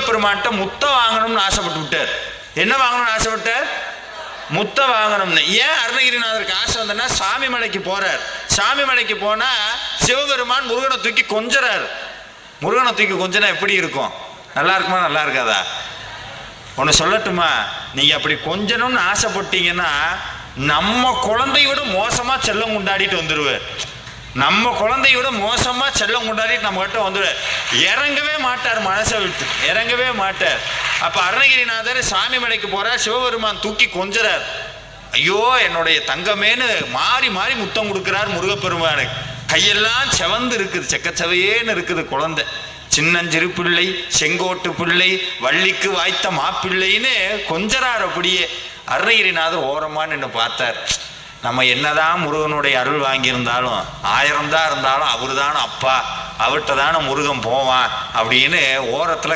முருகப்பெருமான்கிட்ட முத்தை வாங்கணும்னு ஆசைப்பட்டு விட்டார். என்ன வாங்கணும்னு ஆசைப்பட்டார்? முத்தை வாங்கணும்னு. ஏன் அருணகிரிநாதருக்கு ஆசை வந்தனா, சாமி மலைக்கு போறார். சாமி மலைக்கு போனா சிவபெருமான் முருகனை தூக்கி கொஞ்சறார். முருகனை தூக்கி கொஞ்சனா எப்படி இருக்கும்? நல்லா இருக்குமா நல்லா இருக்காதா? ஒன்று சொல்லட்டுமா, நீங்க அப்படி கொஞ்சணும்னு ஆசைப்பட்டீங்கன்னா நம்ம குழந்தையோட மோசமா செல்லம் கொண்டாடிட்டு வந்துடுவார். நம்ம குழந்தையோட மோசமா செல்லம் கொண்டாடிட்டு நம்ம கிட்ட வந்துடுவார். இறங்கவே மாட்டார், மனசை விட்டு இறங்கவே மாட்டார். அப்ப அருணகிரிநாதர் சாமி மலைக்கு போறார். சிவபெருமான் தூக்கி கொஞ்சறார். ஐயோ என்னுடைய தங்கமேன்னு மாறி மாறி முத்தம் கொடுக்கிறார் முருகப்பெருமானுக்கு. கையெல்லாம் செவந்து இருக்குது, செக்கச்சவையேன்னு இருக்குது குழந்தை. சின்னஞ்சிறு பிள்ளை, செங்கோட்டு பிள்ளை, வள்ளிக்கு வாய்த்த மாப்பிள்ளைன்னு கொஞ்சறார். அப்படியே அருணகிரிநாதர் ஓரமா நின்று பார்த்தார். நம்ம என்னதான் முருகனுடைய அருள் வாங்கியிருந்தாலும் 1000 தான் இருந்தாலும் அவரு தானே அப்பா, அவர்கிட்ட தானே முருகன் போவான் அப்படின்னு ஓரத்துல